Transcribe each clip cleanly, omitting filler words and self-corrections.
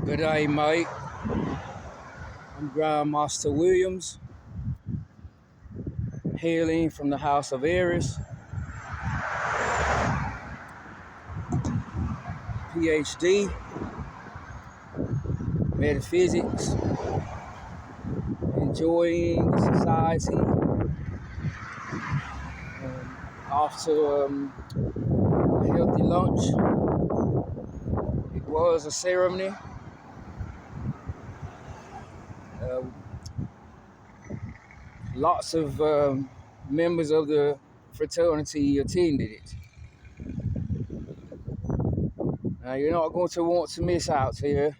Good day, mate. I'm Grandmaster Williams, hailing from the House of Aries, PhD, metaphysics, enjoying society, after a healthy lunch. It was a ceremony. Lots of members of the fraternity attended it. Now, you're not going to want to miss out here,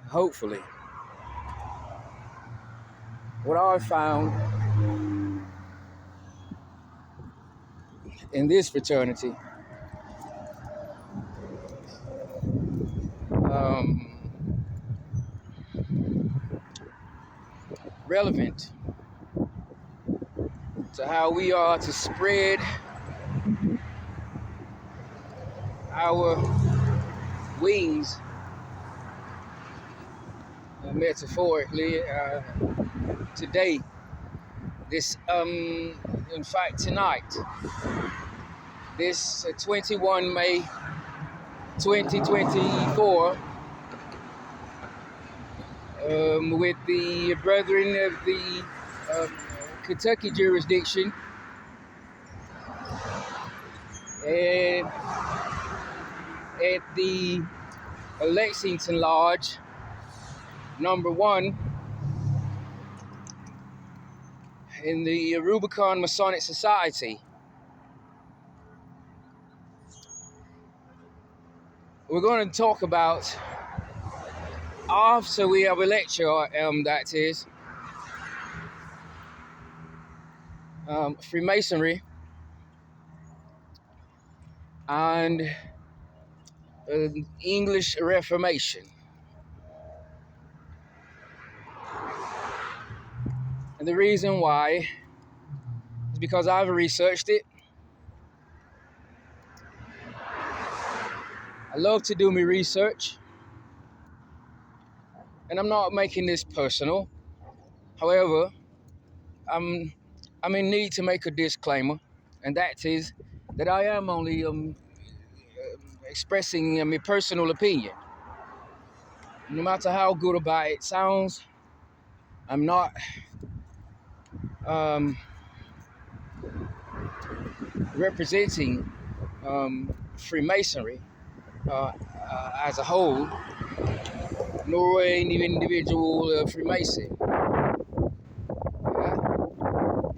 hopefully. What I found in this fraternity, relevant to how we are to spread our wings, metaphorically, today, in fact tonight, this 21 May 2024, with the brethren of the Kentucky jurisdiction and at the Lexington Lodge, number 1, in the Rubicon Masonic Society. We're going to talk about, after we have a lecture, that is, Freemasonry and English Reformation. And the reason why is because I've researched it. I love to do my research, and I'm not making this personal. However, I'm in need to make a disclaimer, and that is that I am only expressing my personal opinion. No matter how good or bad it sounds, I'm not representing Freemasonry as a whole, nor any individual Freemason.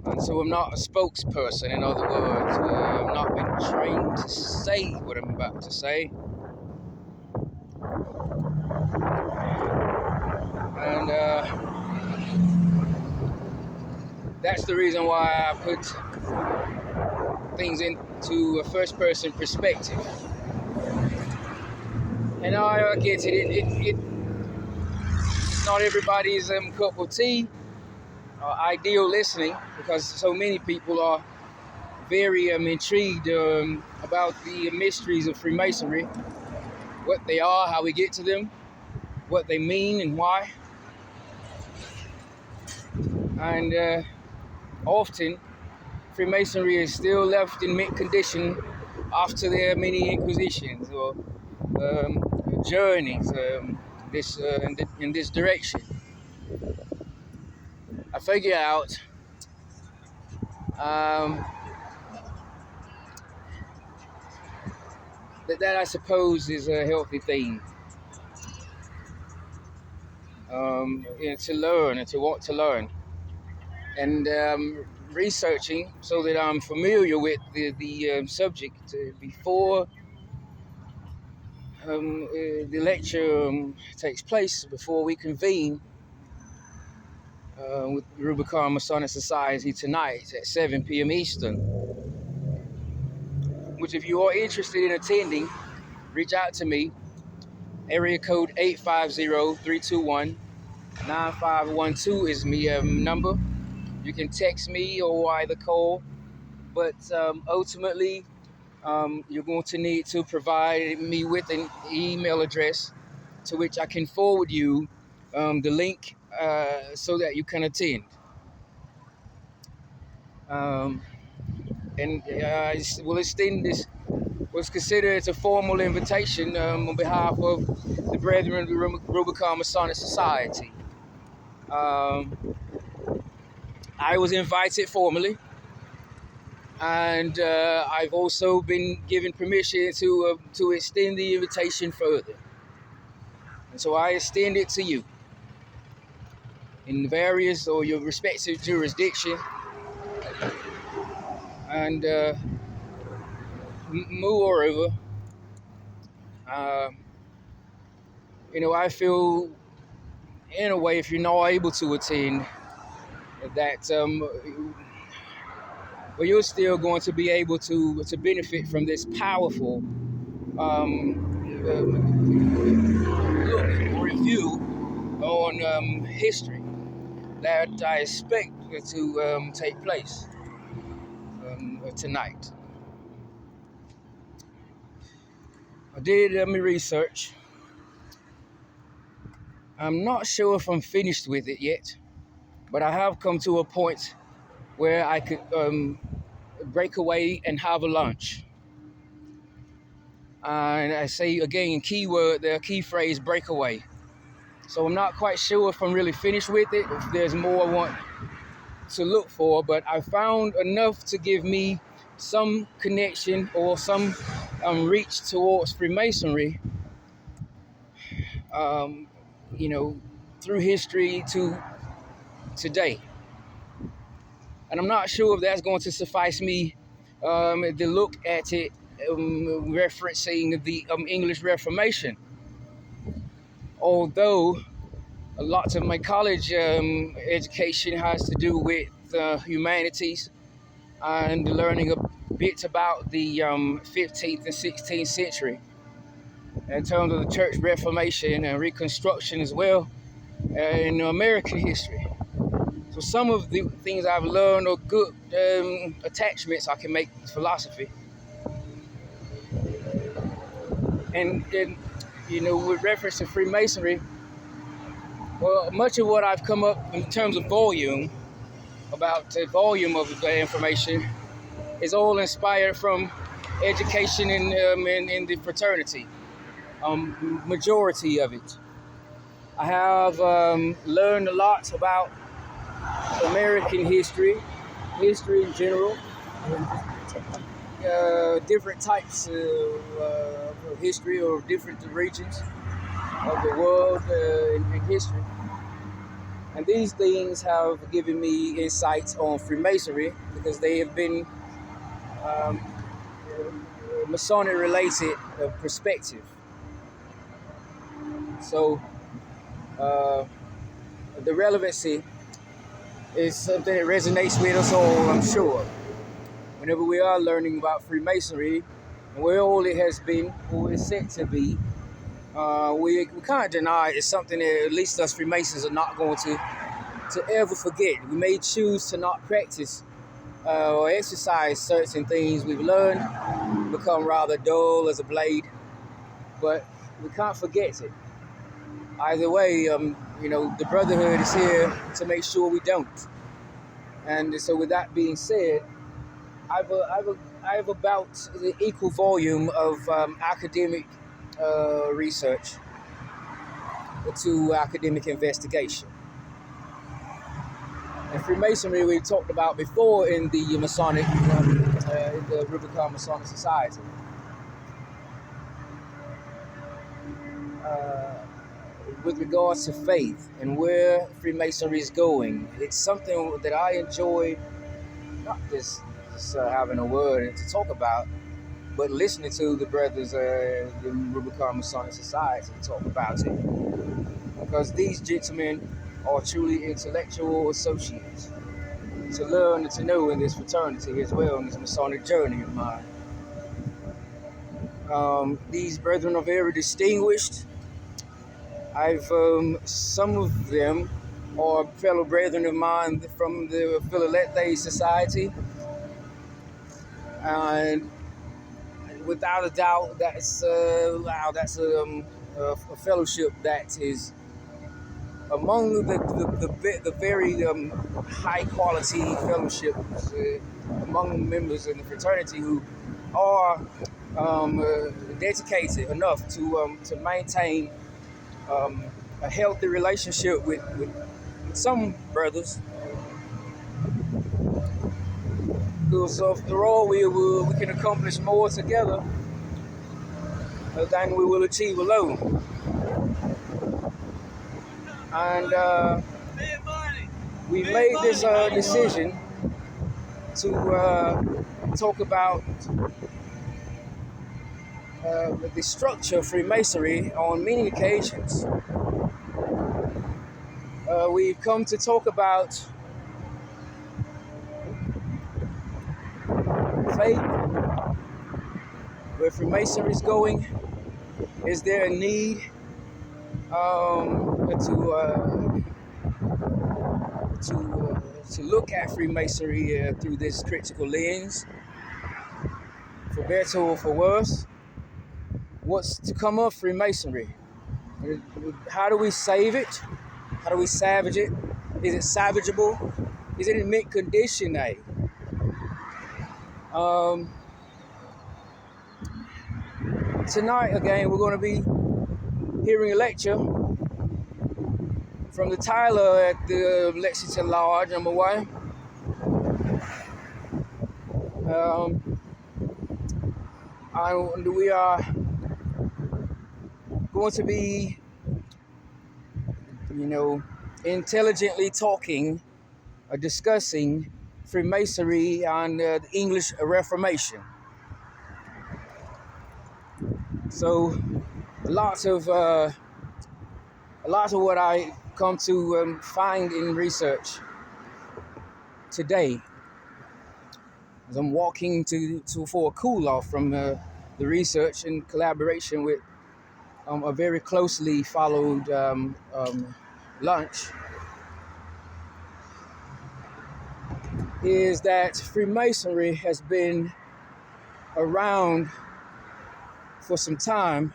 And so I'm not a spokesperson. In other words, I've not been trained to say what I'm about to say. And that's the reason why I put things into a first-person perspective. And I get it. It's not everybody's cup of tea, ideal listening, because so many people are very intrigued about the mysteries of Freemasonry, what they are, how we get to them, what they mean and why. And often, Freemasonry is still left in mint condition after their many inquisitions or journeys in this direction. I figure out that I suppose is a healthy thing, to learn and to want to learn, and researching so that I'm familiar with the subject before the lecture takes place, before we convene with Rubicon Masonic Society tonight at 7 p.m. Eastern. Which, if you are interested in attending, reach out to me. Area code 850-321-9512 is my number. You can text me or either call. But ultimately, you're going to need to provide me with an email address to which I can forward you the link so that you can attend. Um, and I will extend this, was considered as a formal invitation on behalf of the Brethren of the Rubicon Masonic Society. I was invited formally, and I've also been given permission to extend the invitation further. And so I extend it to you in various or your respective jurisdiction. And moreover, I feel in a way, if you're not able to attend, that well, you're still going to be able to benefit from this powerful look or review on history that I expect to take place tonight. I did my research. I'm not sure if I'm finished with it yet, but I have come to a point where I could break away and have a lunch. And I say again, key phrase, breakaway. So I'm not quite sure if I'm really finished with it, if there's more I want to look for, but I found enough to give me some connection or some reach towards Freemasonry, through history to today. And I'm not sure if that's going to suffice me to look at it referencing the English Reformation. Although a lot of my college education has to do with humanities and learning a bit about the 15th and 16th century in terms of the church reformation and reconstruction as well in American history. So some of the things I've learned are good attachments I can make to philosophy. And with reference to Freemasonry, well, much of what I've come up in terms of volume, about the volume of the information, is all inspired from education in the fraternity, majority of it. I have learned a lot about American history in general, different types of history or different regions of the world in history. And these things have given me insights on Freemasonry because they have been Masonic related perspective. So the relevancy is something that resonates with us all, I'm sure. Whenever we are learning about Freemasonry and where all it has been, or is said to be, we can't deny it's something that at least us Freemasons are not going to ever forget. We may choose to not practice or exercise certain things we've learned, become rather dull as a blade, but we can't forget it. Either way, the Brotherhood is here to make sure we don't. And so with that being said, I have about the equal volume of academic research to academic investigation. And Freemasonry we talked about before in the Masonic, in the Rubicon Masonic Society. With regards to faith and where Freemasonry is going, it's something that I enjoy, not just having a word to talk about, but listening to the brothers the Rubicon Masonic Society talk about it. Because these gentlemen are truly intellectual associates to learn and to know in this fraternity as well, in this Masonic journey of mine. These brethren are very distinguished. Some of them are fellow brethren of mine from the Philalethe Society, and without a doubt, that's a fellowship that is among the very high quality fellowships among members in the fraternity who are dedicated enough to maintain a healthy relationship with some brothers. Because after all, we can accomplish more together than we will achieve alone. And we made this decision to talk about the structure of Freemasonry on many occasions. We've come to talk about faith, where Freemasonry is going. Is there a need to look at Freemasonry through this critical lens, for better or for worse? What's to come of Freemasonry? How do we save it? How do we savage it? Is it savageable? Is it in mint condition? Tonight, again, we're going to be hearing a lecture from the Tyler at the Lexington Lodge, number 1. We are going to be, intelligently talking or discussing Freemasonry and the English Reformation. So, lots of what I come to find in research today, as I'm walking for a cool off from the research in collaboration with a very closely followed lunch, is that Freemasonry has been around for some time.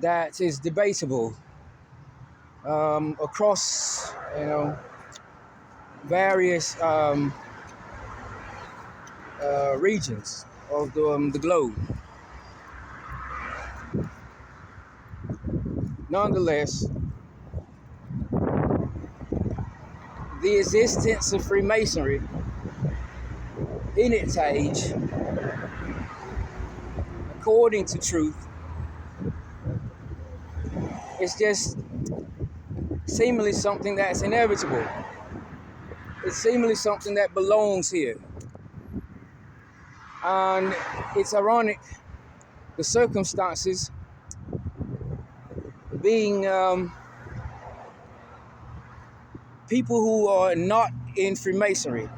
That is debatable across various regions of the globe. Nonetheless, the existence of Freemasonry in its age, according to truth, is just seemingly something that's inevitable. It's seemingly something that belongs here. And it's ironic, the circumstances being people who are not in Freemasonry,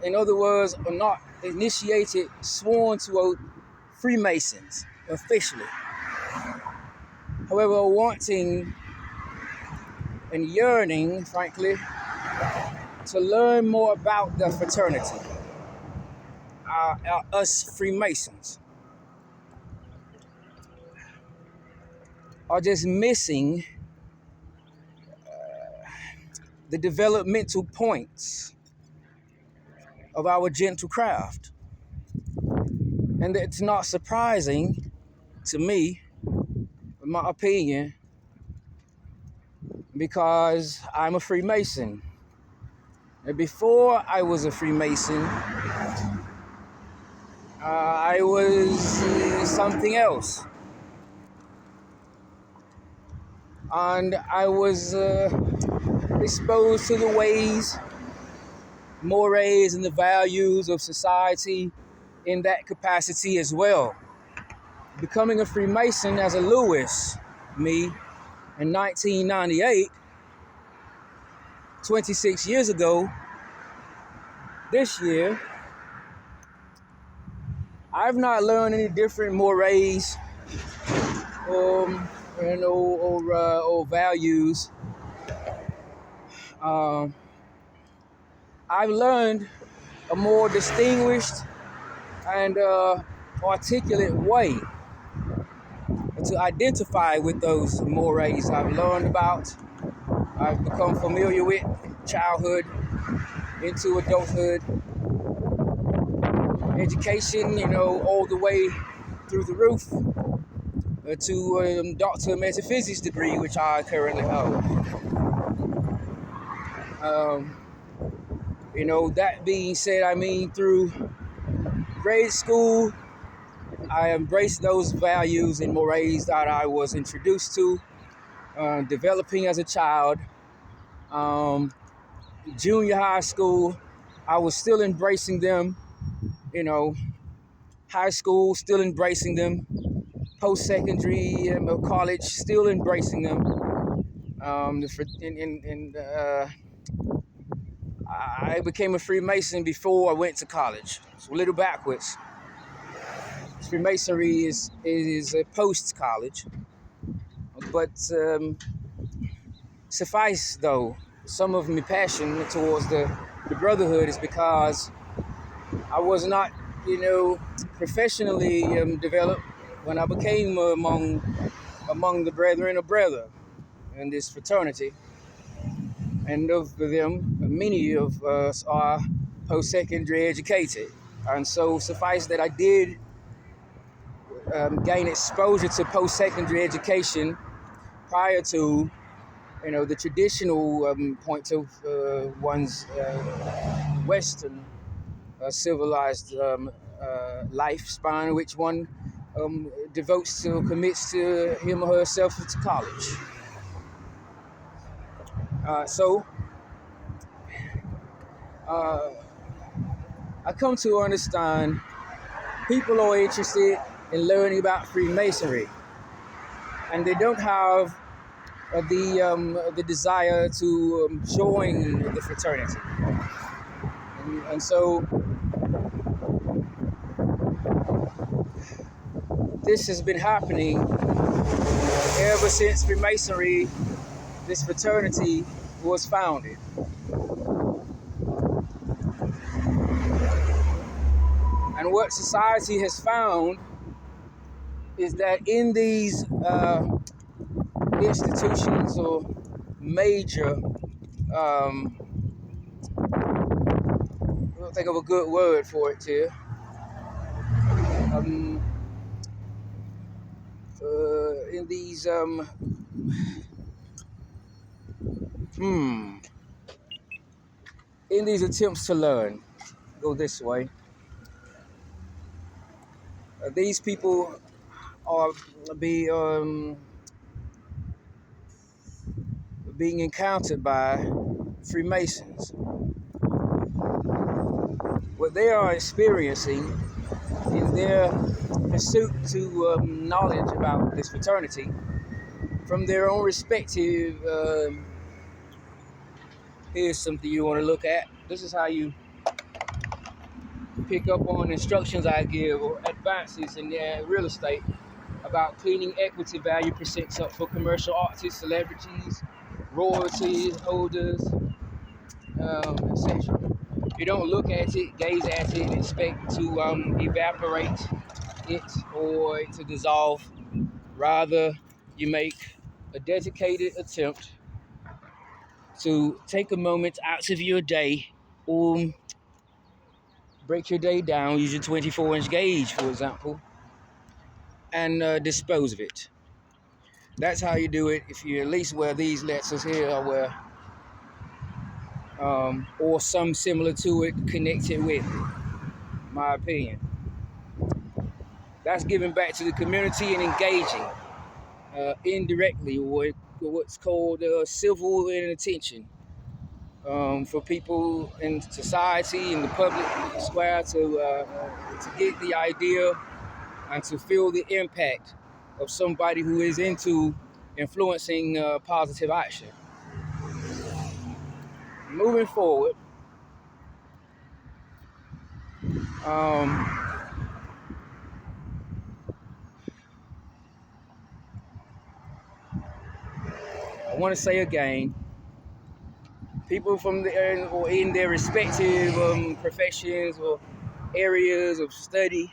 in other words, are not initiated, sworn to Freemasons officially. However, wanting and yearning, frankly, to learn more about the fraternity, us Freemasons, are just missing the developmental points of our gentle craft. And it's not surprising to me, in my opinion, because I'm a Freemason. And before I was a Freemason, I was something else. And I was exposed to the ways, mores, and the values of society in that capacity as well. Becoming a Freemason as a Lewis, me, in 1998, 26 years ago, this year, I've not learned any different mores or values. I've learned a more distinguished and articulate way to identify with those mores I've learned about, I've become familiar with, childhood into adulthood, education, all the way through the roof to Doctor of Metaphysics degree, which I currently hold. That being said, through grade school, I embraced those values and mores that I was introduced to, developing as a child. Junior high school, I was still embracing them. High school, still embracing them. Post-secondary, college, still embracing them. I became a Freemason before I went to college. It's a little backwards. Freemasonry is a post-college, but suffice though, some of my passion towards the brotherhood is because I was not, professionally developed when I became among the brethren of brother in this fraternity. And of them, many of us are post-secondary educated. And so suffice that I did gain exposure to post-secondary education prior to, the traditional point of one's Western civilized lifespan, which one devotes to, commits to him or herself to college. So I come to understand people are interested in learning about Freemasonry, and they don't have the desire to join the fraternity. And so this has been happening ever since Freemasonry, this fraternity, was founded. And what society has found is that in these institutions or major, I don't think of a good word for it here, in these in these attempts to learn, go this way, these people are being encountered by Freemasons. What they are experiencing in their pursuit to knowledge about this fraternity from their own respective, here's something you want to look at. This is how you pick up on instructions I give or advances in real estate about cleaning equity value percents up for commercial artists, celebrities, royalty holders, etc. You don't look at it, gaze at it, and expect to evaporate it or to dissolve. Rather, you make a dedicated attempt to take a moment out of your day, or break your day down, use your 24-inch gauge, for example, and dispose of it. That's how you do it if you at least wear these letters here, or some similar to it, connected with it, my opinion. That's giving back to the community and engaging indirectly with what's called civil inattention for people in society, in the public square, to get the idea and to feel the impact of somebody who is into influencing positive action. Moving forward, I want to say again, people from or in their respective professions or areas of study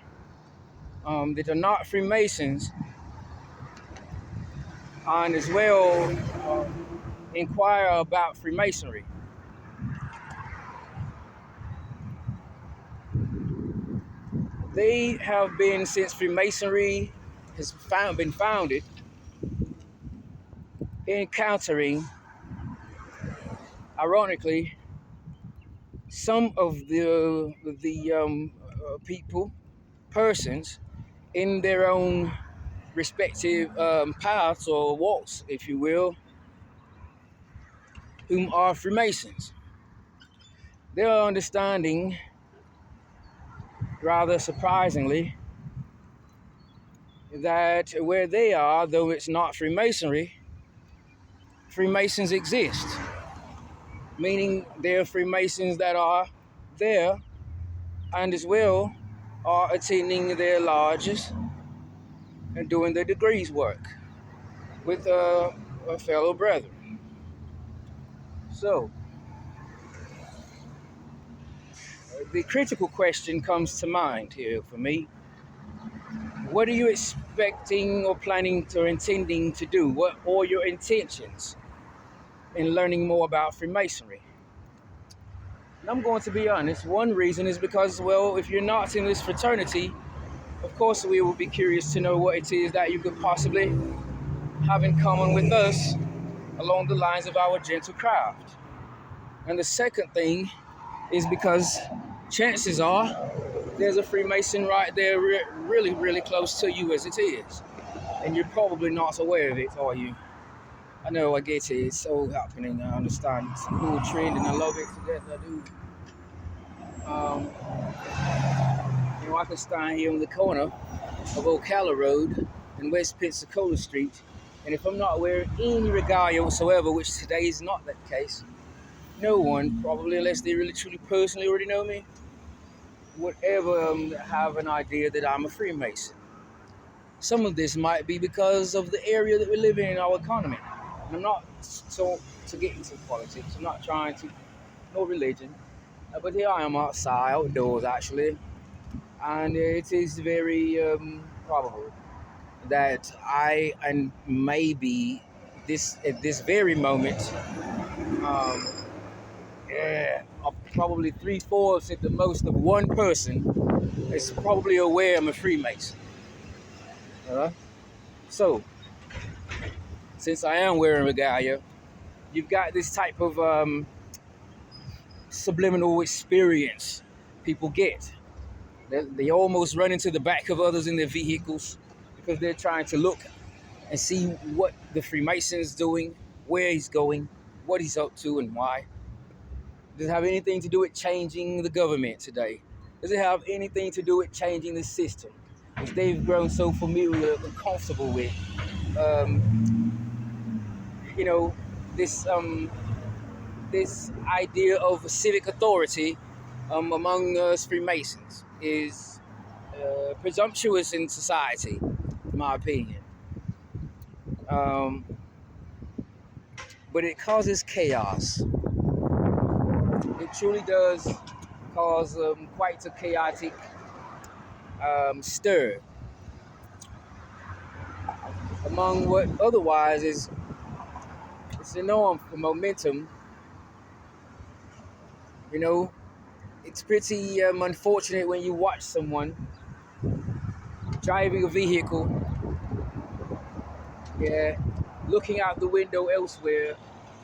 that are not Freemasons, and as well inquire about Freemasonry. They have been, since Freemasonry has been founded, encountering, ironically, some of the persons in their own respective paths or walks, if you will, whom are Freemasons. They are understanding, rather surprisingly, that where they are, though it's not Freemasonry, Freemasons exist. Meaning there are Freemasons that are there and as well are attending their lodges and doing their degrees work with a fellow brethren. So, the critical question comes to mind here for me. What are you expecting or planning or intending to do? What are your intentions in learning more about Freemasonry? And I'm going to be honest, one reason is because, well, if you're not in this fraternity, of course we will be curious to know what it is that you could possibly have in common with us along the lines of our gentle craft. And the second thing is because chances are there's a Freemason right there really, really close to you as it is. And you're probably not aware of it, are you? I know, I get it. It's so happening. I understand. It's a cool trend and I love it. Yes, I do. I can stand here on the corner of Ocala Road and West Pensacola Street. And if I'm not wearing any regalia whatsoever, which today is not that case, no one, probably unless they really truly personally already know me, would ever have an idea that I'm a Freemason. Some of this might be because of the area that we live in our economy. And I'm not so to get into politics. I'm not trying to, no religion. But here I am outside, outdoors actually. And it is very probable that I, and maybe this at this very moment, probably 3/4 at the most of one person is probably aware I'm a Freemason. So, since I am wearing regalia, you've got this type of subliminal experience people get. They almost run into the back of others in their vehicles because they're trying to look and see what the Freemason's doing, where he's going, what he's up to, and why. Does it have anything to do with changing the government today? Does it have anything to do with changing the system, which they've grown so familiar and comfortable with? This idea of civic authority among us Freemasons is presumptuous in society, in my opinion. But it causes chaos. It truly does cause quite a chaotic stir among what otherwise is it's the norm for momentum. It's pretty unfortunate when you watch someone driving a vehicle, looking out the window elsewhere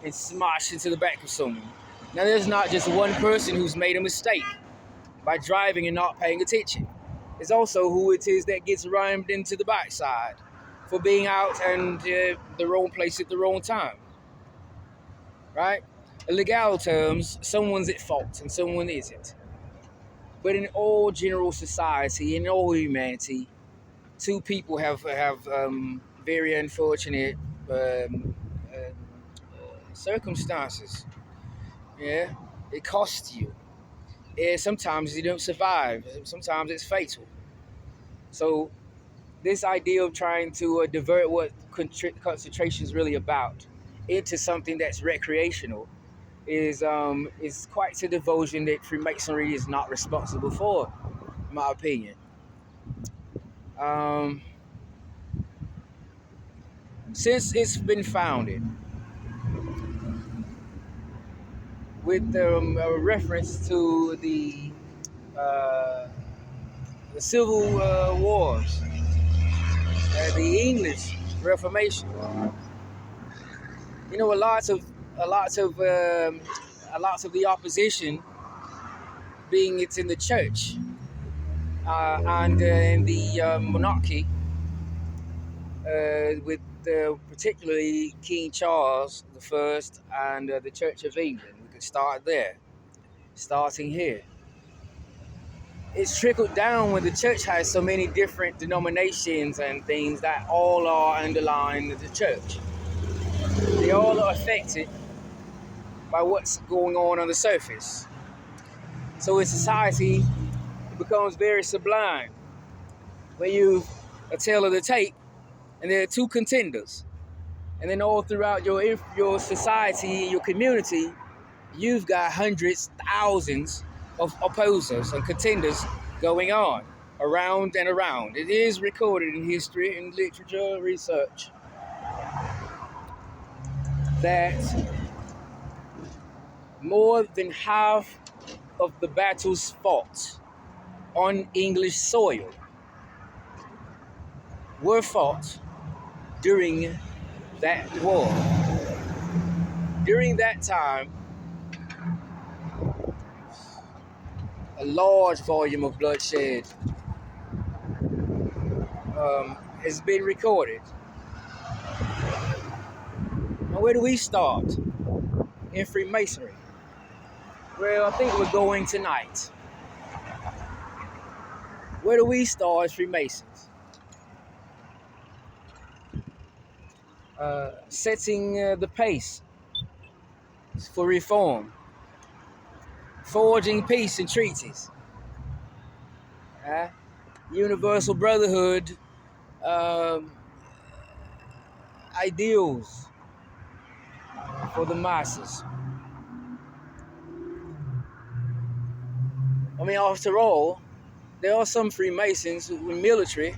and smash into the back of someone. Now, there's not just one person who's made a mistake by driving and not paying attention. It's also who it is that gets rammed into the backside for being out and the wrong place at the wrong time. Right? In legal terms, someone's at fault and someone isn't. But in all general society, in all humanity, two people have very unfortunate circumstances. Yeah, it costs you. Sometimes you don't survive. Sometimes it's fatal. So this idea of trying to divert what concentration is really about into something that's recreational is quite a devotion that Freemasonry is not responsible for. in my opinion. Um, since it's been founded, with a reference to the Civil Wars, the English Reformation. You know, a lot of the opposition being it's in the church and in the monarchy, with particularly King Charles the First and the Church of England. We could start there, starting here. It's trickled down when the church has so many different denominations and things that all are underlying the church. They all are affected by what's going on the surface. So in society, it becomes very sublime when you a tale of the tape, and there are two contenders, and then all throughout your society, your community, you've got hundreds, thousands of opposers and contenders going on around and around. It is recorded in history and literature research that more than half of the battles fought on English soil were fought during that war. During that time, a large volume of bloodshed has been recorded. Now, where do we start in Freemasonry? Well, I think we're going tonight. Where do we start as Freemasons? Setting the pace for reform, forging peace and treaties, universal brotherhood, ideals for the masses. I mean, after all, there are some Freemasons who, in military,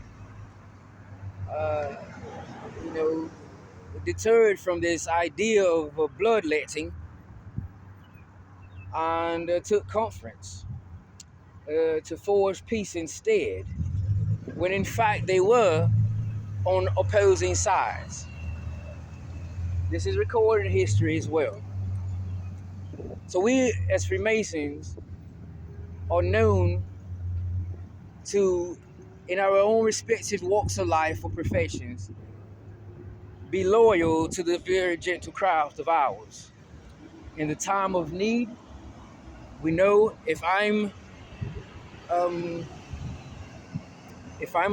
deterred from this idea of bloodletting and took conference to forge peace instead, when in fact they were on opposing sides. This is recorded in history as well. So we as Freemasons are known to, in our own respective walks of life or professions, be loyal to the very gentle craft of ours. In the time of need, we know if I'm a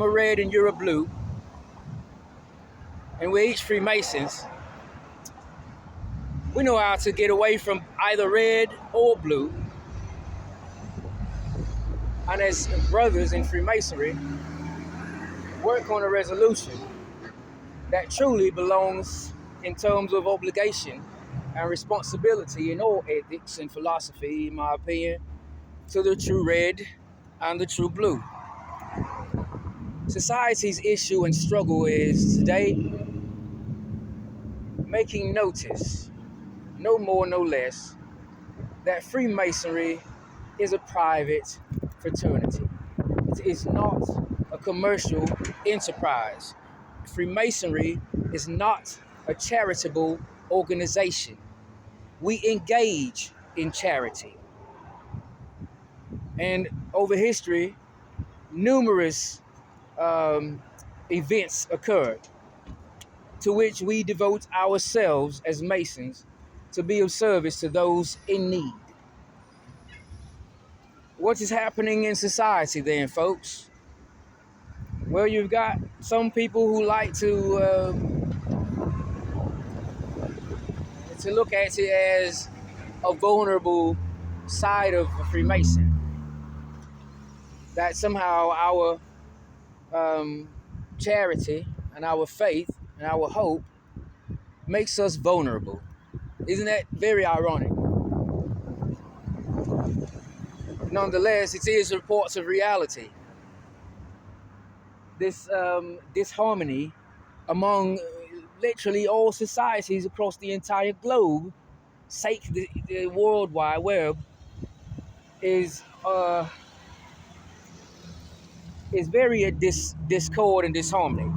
red and you're a blue, and we're each Freemasons, we know how to get away from either red or blue. And as brothers in Freemasonry, work on a resolution that truly belongs in terms of obligation and responsibility in all ethics and philosophy, in my opinion, to the true red and the true blue. Society's issue and struggle is today making notice, no more, no less, that Freemasonry is a private fraternity. It is not a commercial enterprise. Freemasonry is not a charitable organization. We engage in charity. And over history, numerous events occurred to which we devote ourselves as Masons to be of service to those in need. What is happening in society then, folks? Well, you've got some people who like to look at it as a vulnerable side of a Freemason. That somehow our charity and our faith and our hope makes us vulnerable. Isn't that very ironic? Nonetheless, it is reports of reality. This disharmony among literally all societies across the entire globe, sake the World Wide Web, is very a discord and disharmony.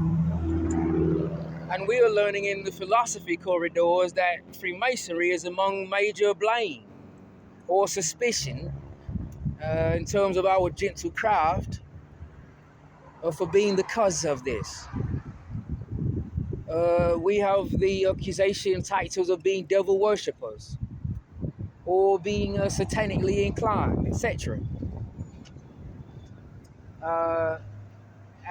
And we are learning in the philosophy corridors that Freemasonry is among major blame or suspicion in terms of our gentle craft for being the cause of this. We have the accusation titles of being devil worshippers or being satanically inclined, etc.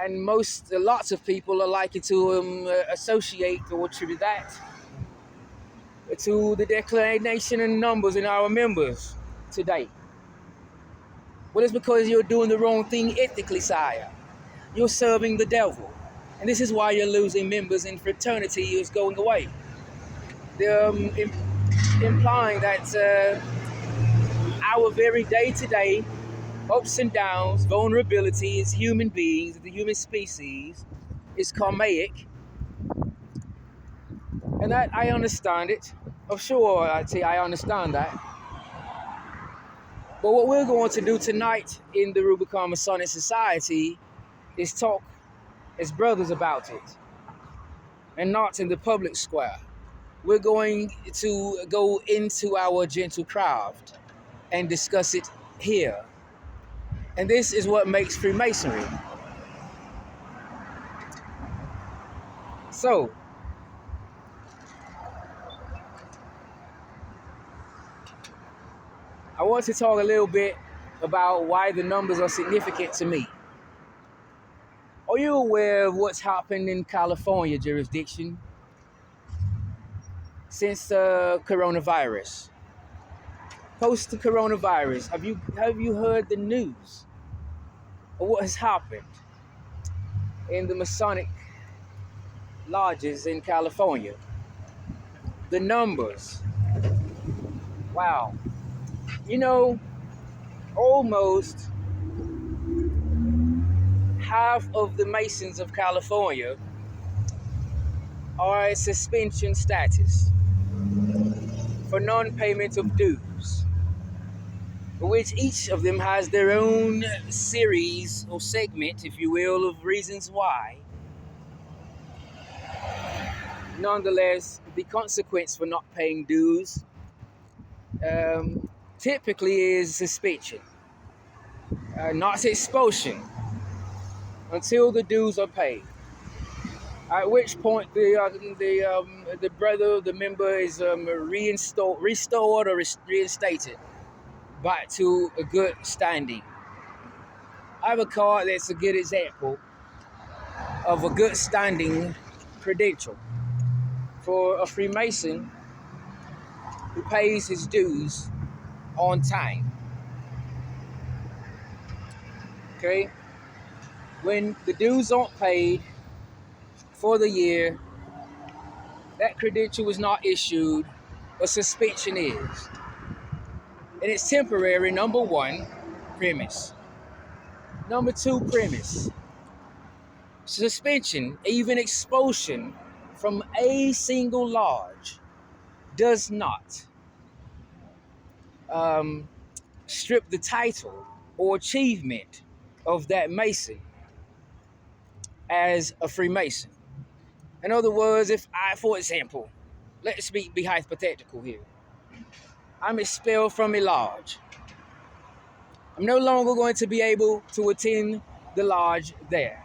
And lots of people are likely to associate or attribute that to the declination in numbers in our members today. Well, it's because you're doing the wrong thing ethically, sire. You're serving the devil. And this is why you're losing members and fraternity is going away. They're implying that our very day-to-day ups and downs, vulnerability as human beings, the human species, is karmic. And that I understand it. Oh, sure, I understand that. But what we're going to do tonight in the Rubicon Masonic Society is talk as brothers about it, and not in the public square. We're going to go into our gentle craft and discuss it here. And this is what makes Freemasonry. So, I want to talk a little bit about why the numbers are significant to me. Are you aware of what's happened in California jurisdiction since coronavirus? Post the coronavirus, have you heard the news of what has happened in the Masonic lodges in California? The numbers. Wow. You know, almost half of the Masons of California are at suspension status for non-payment of dues, for which each of them has their own series or segment, if you will, of reasons why. Nonetheless, the consequence for not paying dues typically is suspension, not expulsion, until the dues are paid. At which point the member is restored or reinstated back to a good standing. I have a card that's a good example of a good standing credential for a Freemason who pays his dues on time. Okay? When the dues aren't paid for the year, that credential is not issued, a suspension is. And it's temporary, number one, premise. Number two, premise. Suspension, even expulsion from a single lodge does not strip the title or achievement of that Mason as a Freemason. In other words, if I, for example, let's be hypothetical here. I'm expelled from a lodge. I'm no longer going to be able to attend the lodge there.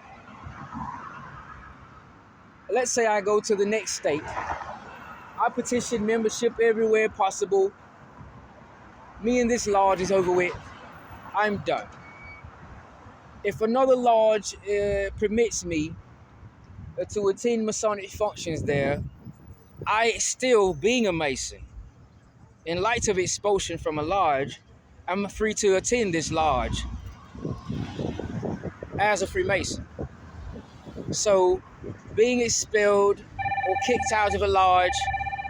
Let's say I go to the next state. I petition membership everywhere possible. Me and this lodge is over with. I'm done. If another lodge permits me to attend Masonic functions there, I still, being a Mason, in light of expulsion from a lodge, I'm free to attend this lodge as a Freemason. So, being expelled or kicked out of a lodge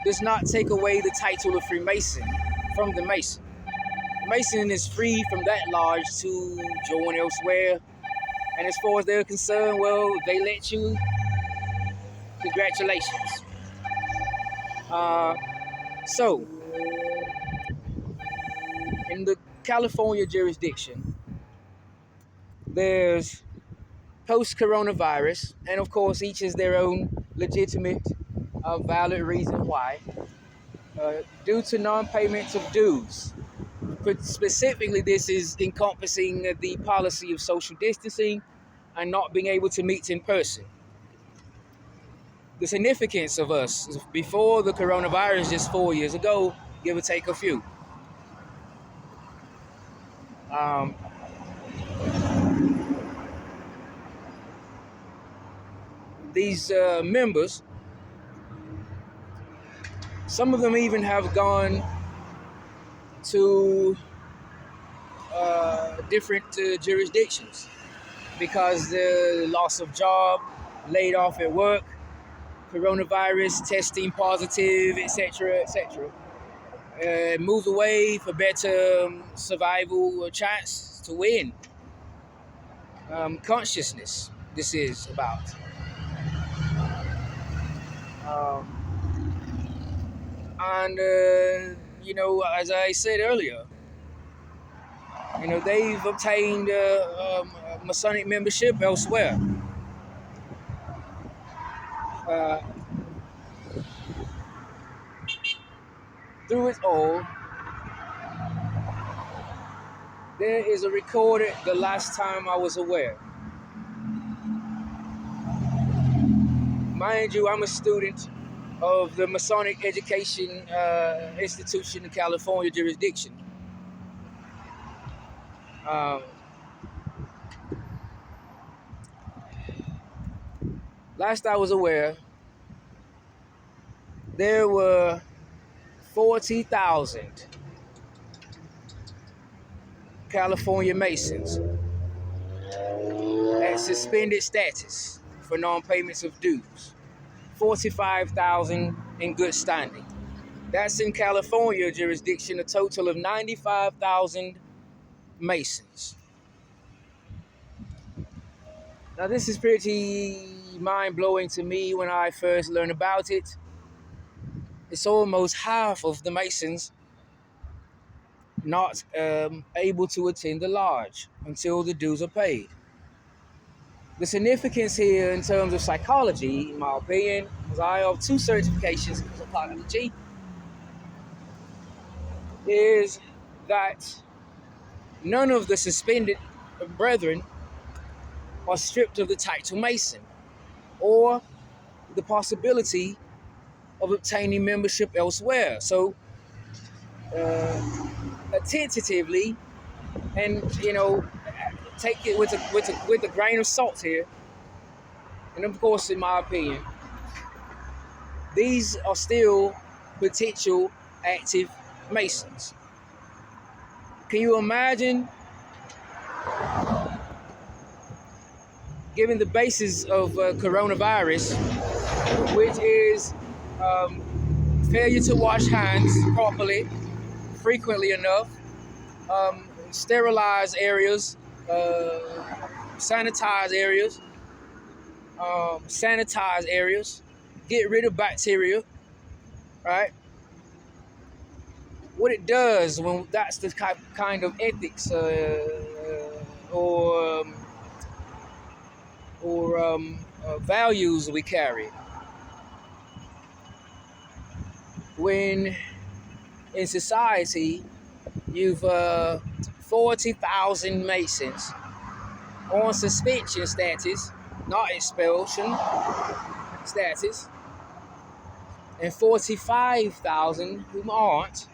does not take away the title of Freemason from the Mason. Mason is free from that lodge to join elsewhere. And as far as they're concerned, well, they let you. Congratulations. So, in the California jurisdiction, there's post-coronavirus, and of course, each has their own legitimate, valid reason why. Due to non-payments of dues. But specifically, this is encompassing the policy of social distancing and not being able to meet in person. The significance of us before the coronavirus, just 4 years ago, give or take a few. These members, some of them even have gone to different jurisdictions because the loss of job, laid off at work, coronavirus testing positive, etc., etc. Moved away for better survival chance to win. Consciousness, this is about. And as I said earlier, they've obtained Masonic membership elsewhere. Through it all, there is a recorded, the last time I was aware. Mind you, I'm a student of the Masonic Education Institution in California jurisdiction. Last I was aware, there were 40,000 California Masons at suspended status for non-payments of dues. 45,000 in good standing. That's in California jurisdiction, a total of 95,000 Masons. Now this is pretty mind-blowing to me when I first learned about it. It's almost half of the Masons not able to attend the lodge until the dues are paid. The significance here in terms of psychology, in my opinion, because I have 2 certifications in psychology, is that none of the suspended brethren are stripped of the title Mason or the possibility of obtaining membership elsewhere. So, tentatively, and take it with a grain of salt here, and of course, in my opinion, these are still potential active Masons. Can you imagine, given the basis of coronavirus, which is failure to wash hands properly, frequently enough, sterilize areas, sanitize areas, get rid of bacteria, right? What it does when that's the kind of ethics or values we carry. When in society you've 40,000 Masons on suspension status, not expulsion status, and 45,000 whom aren't,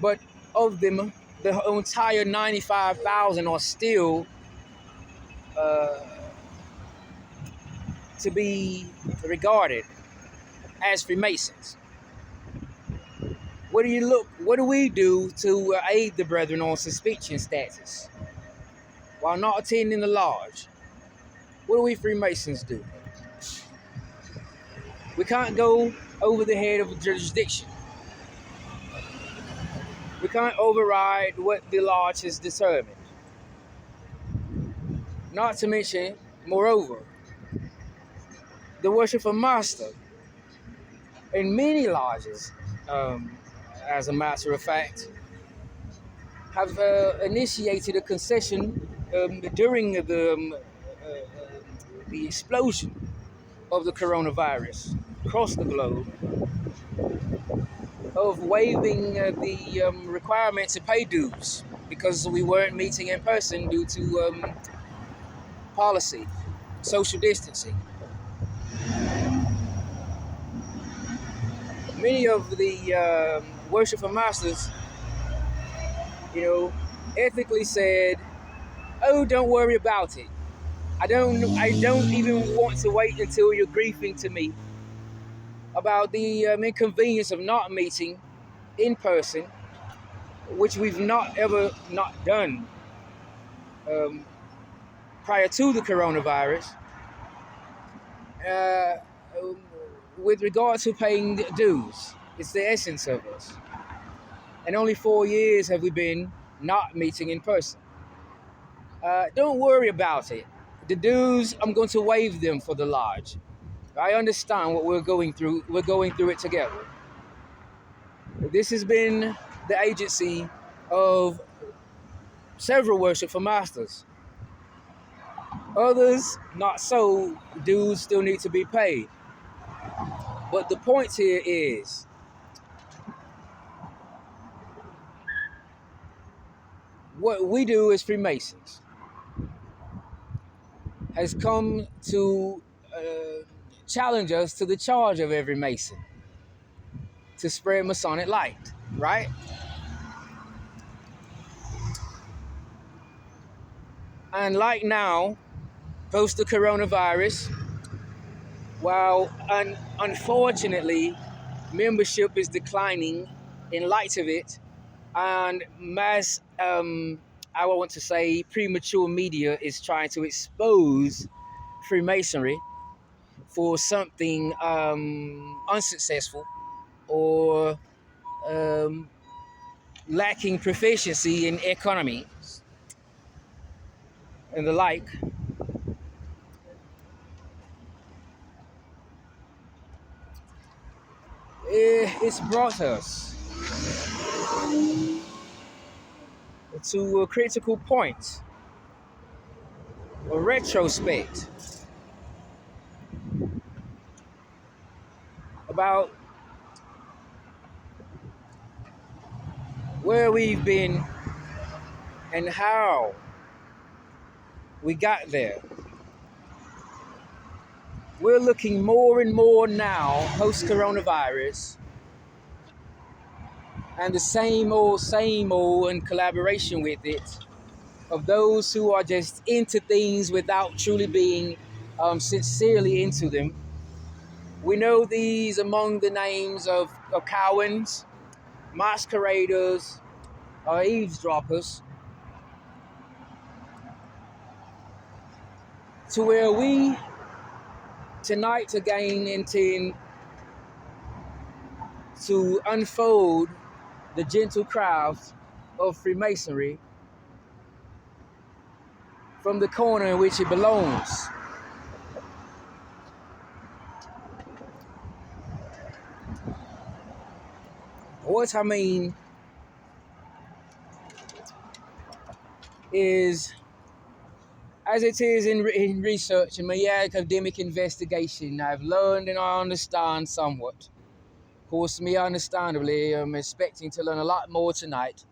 but of them, the entire 95,000 are still to be regarded as Freemasons. What do we do to aid the brethren on suspension status while not attending the lodge? What do we Freemasons do? We can't go over the head of a jurisdiction. We can't override what the lodge has determined. Not to mention, moreover, the worshipful master in many lodges, as a matter of fact, have initiated a concession during the explosion of the coronavirus across the globe, of waiving the requirement to pay dues because we weren't meeting in person due to policy, social distancing. Many of the worshipful masters, ethically said, "Oh, don't worry about it. I don't even want to wait until you're grieving to me about the inconvenience of not meeting in person, which we've not ever not done prior to the coronavirus, with regard to paying dues. It's the essence of us. And only 4 years have we been not meeting in person. Don't worry about it. The dues, I'm going to waive them for the lodge. I understand what we're going through. We're going through it together. This has been the agency of several worshipful masters. Others, not so. Dues still need to be paid. But the point here is, what we do as Freemasons has come to challenge us to the charge of every Mason to spread Masonic light, right? And like now, post the coronavirus, while unfortunately membership is declining in light of it, and mass, I want to say premature media is trying to expose Freemasonry for something unsuccessful or lacking proficiency in economy and the like. It's brought us to a critical point, a retrospect about where we've been and how we got there. We're looking more and more now, post-coronavirus, and the same old in collaboration with it, of those who are just into things without truly being sincerely into them. We know these among the names of Cowans, masqueraders, eavesdroppers, to where we tonight again intend to unfold the gentle craft of Freemasonry from the corner in which it belongs. What I mean is, as it is in research and my academic investigation, I've learned and I understand somewhat. Of course, me understandably, I'm expecting to learn a lot more tonight.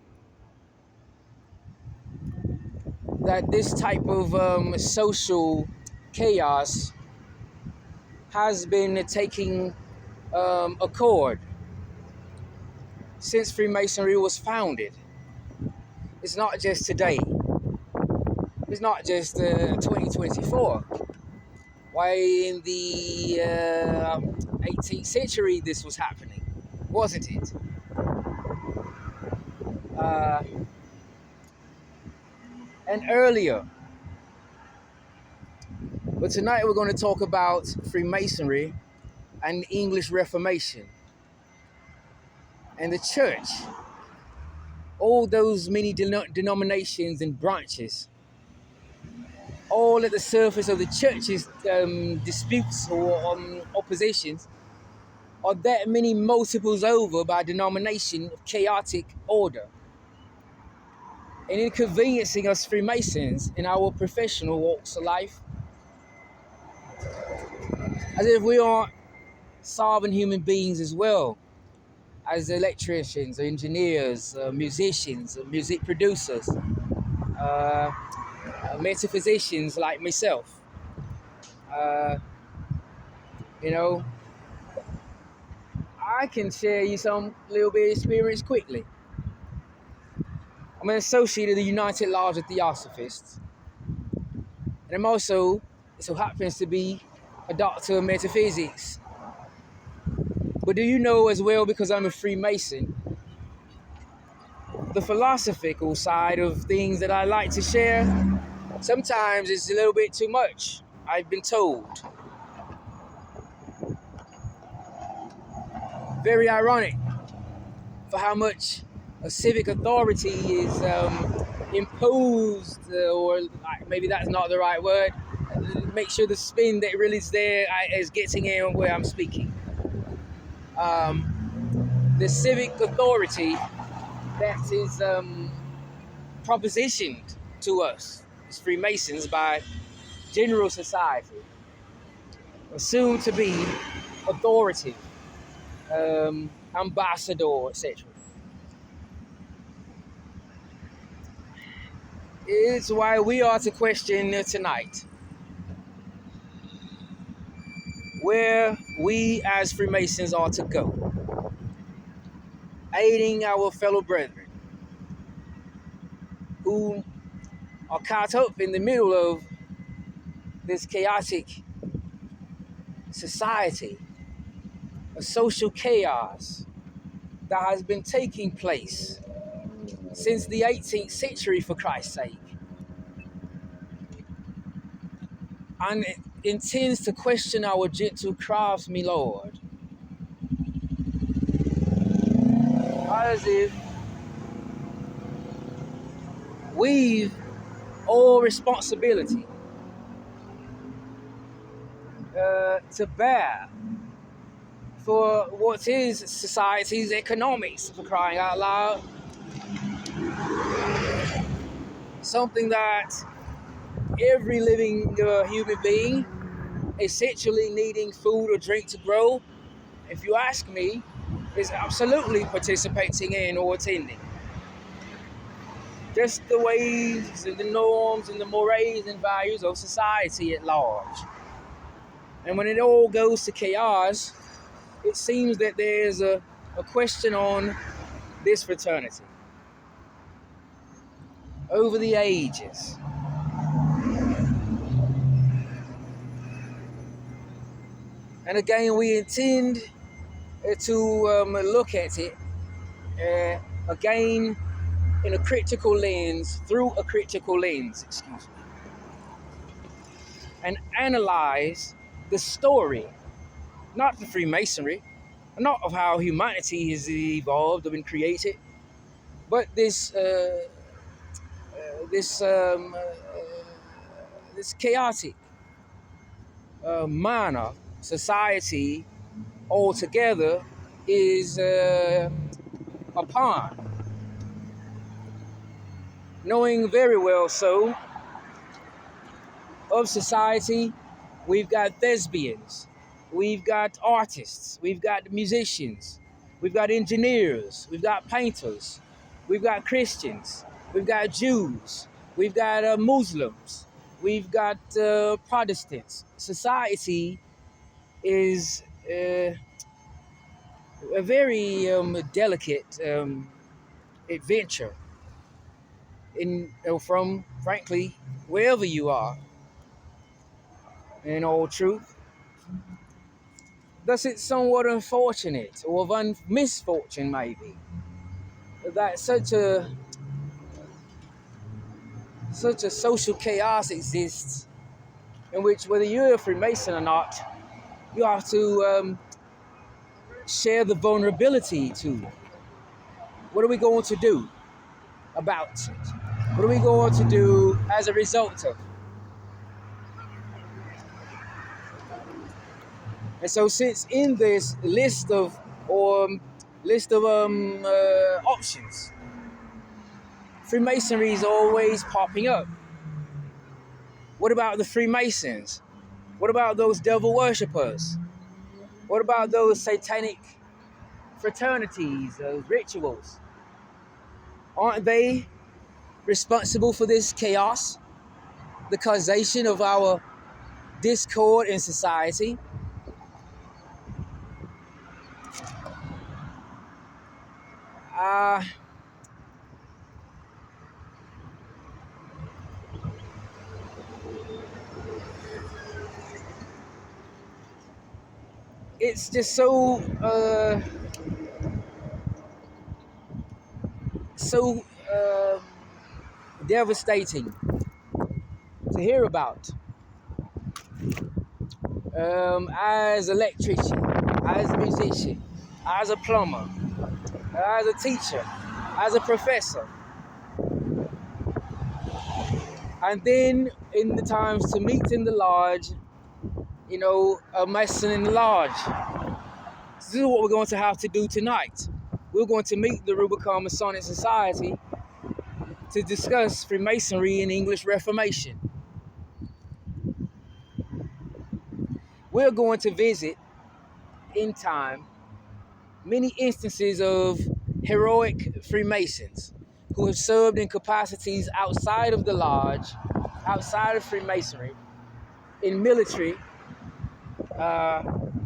That this type of social chaos has been taking accord since Freemasonry was founded. It's not just today. It's not just 2024. Why, in the 18th century this was happening, wasn't it? And earlier. But tonight we're going to talk about Freemasonry and the English Reformation and the church all those many denominations and branches, all at the surface of the church's disputes or oppositions, are that many multiples over by denomination of chaotic order, and inconveniencing us Freemasons in our professional walks of life, as if we aren't sovereign human beings as well, as electricians, engineers, musicians, music producers, metaphysicians like myself. You know, I can share you some little bit of experience quickly. I'm an associate of the United Lodge of Theosophists, and I'm also, it so happens to be, a doctor of metaphysics. But do you know as well, because I'm a Freemason, the philosophical side of things that I like to share, sometimes it's a little bit too much, I've been told. Very ironic for how much a civic authority is imposed, or maybe that's not the right word. Make sure the spin that really is there is getting in where I'm speaking. The civic authority that is propositioned to us as Freemasons by general society, assumed to be authoritative, ambassador, etc. It's why we are to question tonight where we as Freemasons are to go, aiding our fellow brethren who are caught up in the middle of this chaotic society, a social chaos that has been taking place since the 18th century, for Christ's sake, and it intends to question our gentle crafts, my Lord, as if we've all responsibility to bear for what is society's economics, for crying out loud. Something that every living human being essentially needing food or drink to grow, if you ask me, is absolutely participating in or attending. Just the ways and the norms and the mores and values of society at large. And when it all goes to chaos, it seems that there's a question on this fraternity over the ages. And again, we intend to look at it again in a critical lens, through a critical lens, excuse me, and analyze the story, not the Freemasonry, not of how humanity has evolved or been created, but this chaotic manner society altogether is upon. Knowing very well so of society, we've got thespians, we've got artists, we've got musicians, we've got engineers, we've got painters, we've got Christians, we've got Jews, we've got Muslims, we've got Protestants. Society is a very delicate adventure from, frankly, wherever you are, in all truth. Thus, it's somewhat unfortunate, or of misfortune maybe, that such a social chaos exists, in which, whether you're a Freemason or not, you have to share the vulnerability to. What are we going to do? about it? What are we going to do as a result of? And so, since in this list of options, Freemasonry is always popping up. What about the Freemasons? What about those devil worshippers? What about those satanic fraternities, those rituals? Aren't they responsible for this chaos, the causation of our discord in society? It's just so devastating to hear about. As an electrician, as a musician, as a plumber, as a teacher, as a professor, and then in the times to meet in the lodge, a Mason in the lodge. This is what we're going to have to do tonight. We're going to meet the Rubicon Masonic Society to discuss Freemasonry and English Reformation. We're going to visit, in time, many instances of heroic Freemasons who have served in capacities outside of the lodge, outside of Freemasonry, in military,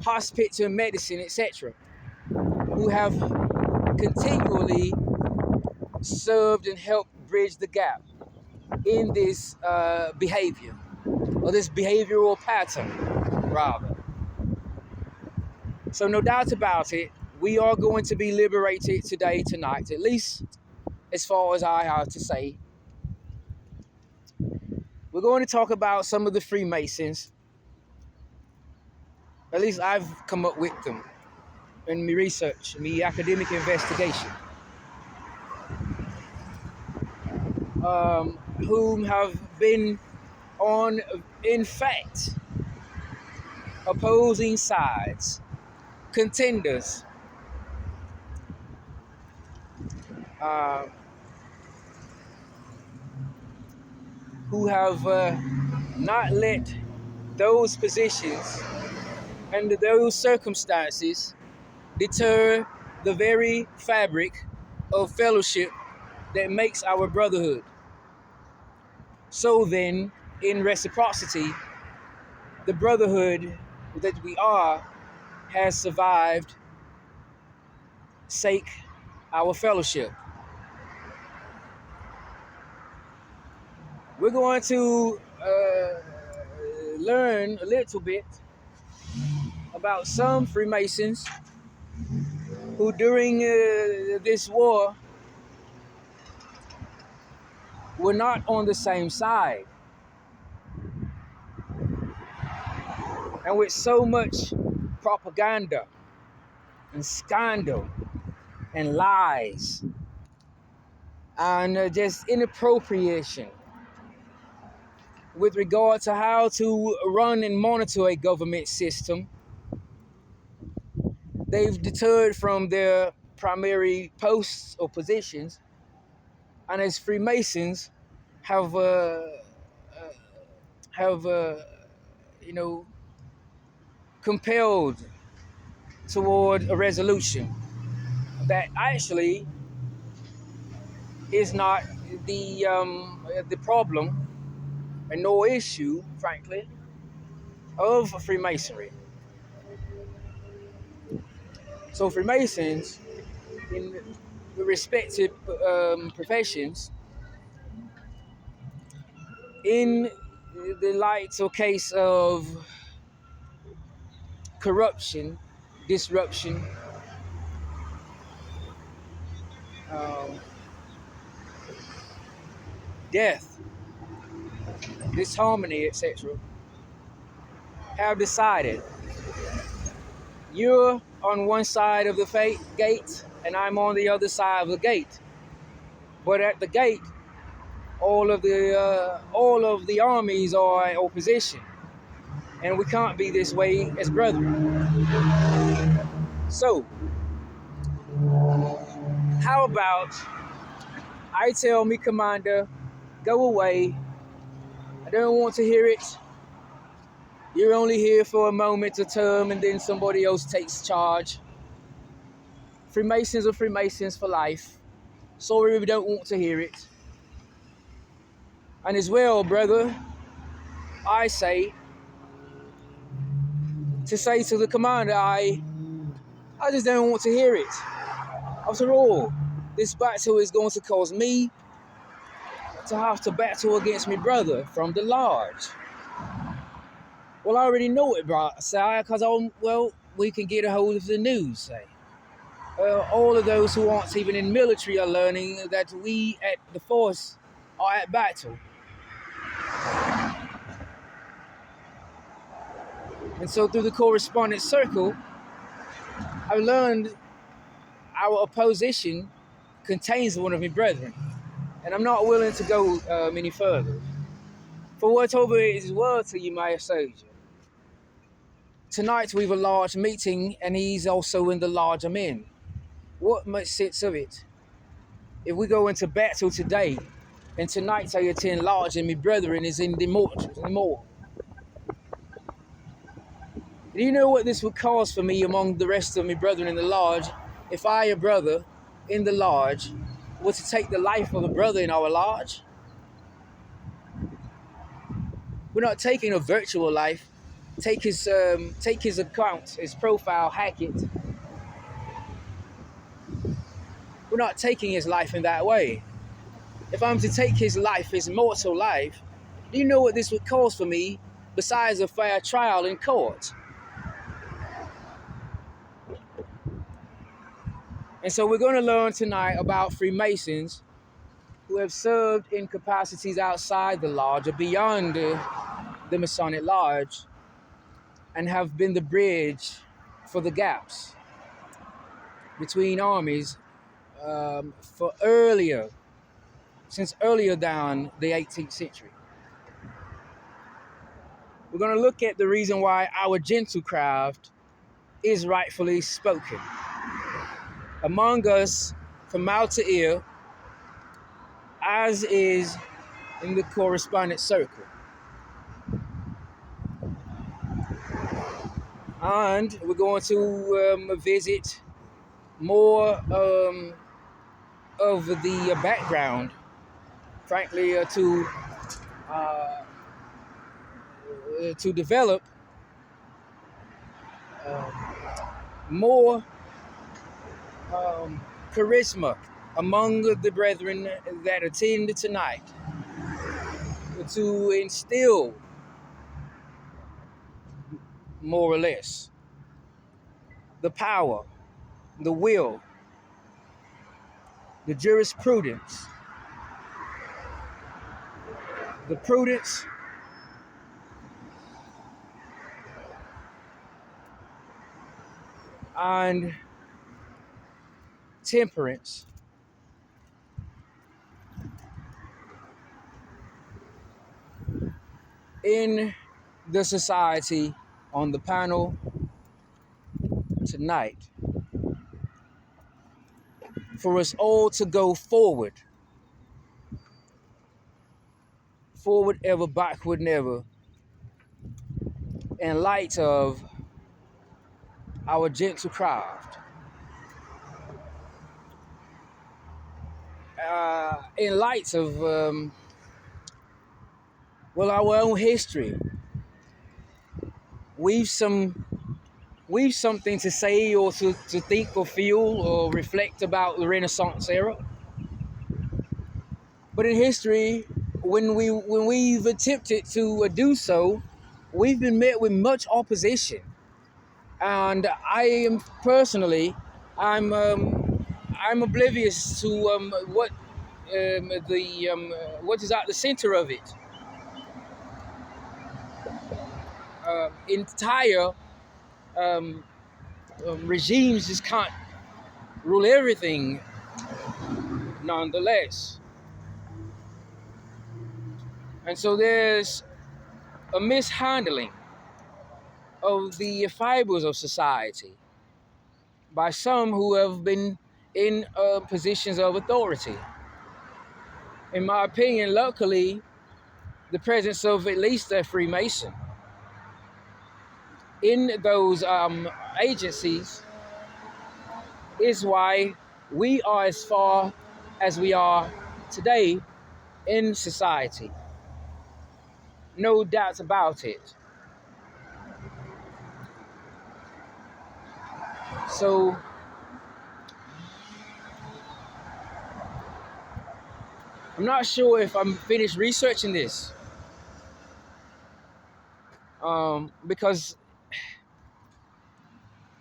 hospital medicine, etc., who have continually served and helped bridge the gap in this behavior, or this behavioral pattern, rather. So no doubt about it, we are going to be liberated today, tonight, at least as far as I have to say. We're going to talk about some of the Freemasons. At least I've come up with them in my research, my academic investigation. Whom have been on, in fact, opposing sides, contenders, who have not let those positions and those circumstances deter the very fabric of fellowship that makes our brotherhood. So then, in reciprocity, the brotherhood that we are has survived, sake our fellowship. We're going to learn a little bit about some Freemasons who during this war were not on the same side. And with so much propaganda and scandal and lies and just inappropriation with regard to how to run and monitor a government system, they've deterred from their primary posts or positions, and as Freemasons have compelled toward a resolution that actually is not the problem and no issue, frankly, of Freemasonry. So Freemasons, in the respective professions, in the light or case of corruption, disruption, death, disharmony, etc., have decided you're on one side of the gate and I'm on the other side of the gate. But at the gate, all of the armies are in opposition, and we can't be this way as brethren. So, how about I tell me commander, go away. I don't want to hear it. You're only here for a moment, a term, and then somebody else takes charge. Freemasons are Freemasons for life. Sorry, we don't want to hear it. And as well, brother, I say to the commander, I just don't want to hear it. After all, this battle is going to cause me to have to battle against my brother from the lodge. Well, I already know it, bro, sir, because we can get a hold of the news, say. All of those who aren't even in military are learning that we at the force are at battle. And so through the correspondence circle, I learned our opposition contains one of my brethren. And I'm not willing to go any further. For whatever it is worth to you, my soldier. Tonight we've a large meeting and he's also in the lodge I'm in. What much sense of it? If we go into battle today, and tonight I attend lodge and my brethren is in the morgue. Do you know what this would cause for me among the rest of my brethren in the lodge if I, a brother in the lodge, were to take the life of a brother in our lodge? We're not taking a virtual life. Take his account, his profile, hack it. We're not taking his life in that way. If I'm to take his life, his mortal life, do you know what this would cause for me besides a fair trial in court? And so we're going to learn tonight about Freemasons who have served in capacities outside the lodge or beyond the Masonic Lodge and have been the bridge for the gaps between armies since earlier down the 18th century. We're going to look at the reason why our gentle craft is rightfully spoken. Among us, from mouth to ear, as is in the correspondence circle. And we're going to visit more of the background, frankly, to develop more charisma among the brethren that attend tonight, to instill more or less the power, the will, the jurisprudence, the prudence, and temperance in the society on the panel tonight, for us all to go forward ever, backward never, in light of our gentle craft, in light of our own history. We've something to say or to think or feel or reflect about the Renaissance era. But in history, when we've attempted to do so, we've been met with much opposition. And I am personally, I'm oblivious to what is at the center of it. Entire regimes just can't rule everything nonetheless. And so there's a mishandling of the fibers of society by some who have been in positions of authority. In my opinion, luckily, the presence of at least a Freemason in those agencies is why we are as far as we are today in society. No doubts about it. So I'm not sure if I'm finished researching this, because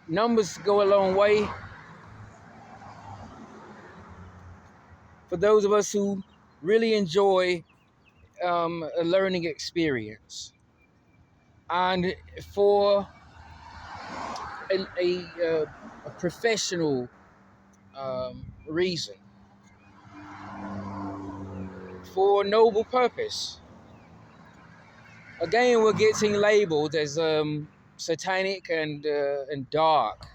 numbers go a long way for those of us who really enjoy a learning experience, and for a professional reason, for a noble purpose. Again, we're getting labeled as satanic and dark,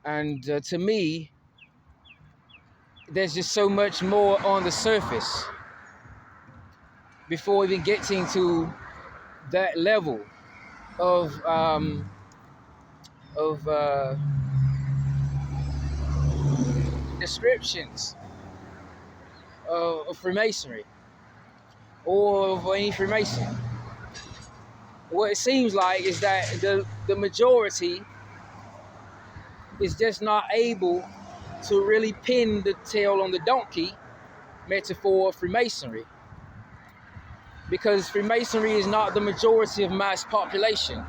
and to me, there's just so much more on the surface before even getting to that level of descriptions of Freemasonry or of any Freemason. What it seems like is that the majority is just not able to really pin the tail on the donkey metaphor of Freemasonry, because Freemasonry is not the majority of mass population.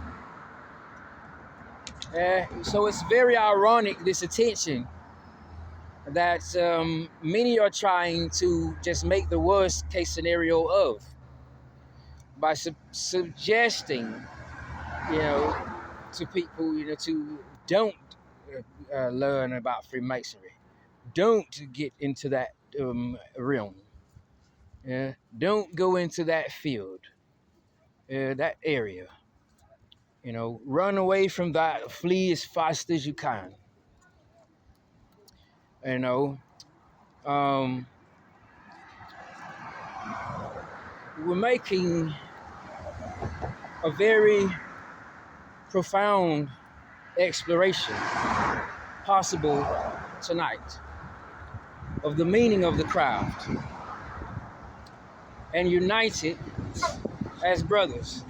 So it's very ironic, this attention that many are trying to just make the worst case scenario of, by suggesting, to people, to don't learn about Freemasonry, don't get into that realm, don't go into that field, that area, run away from that, flee as fast as you can, we're making a very profound exploration possible tonight of the meaning of the craft, and united as brothers,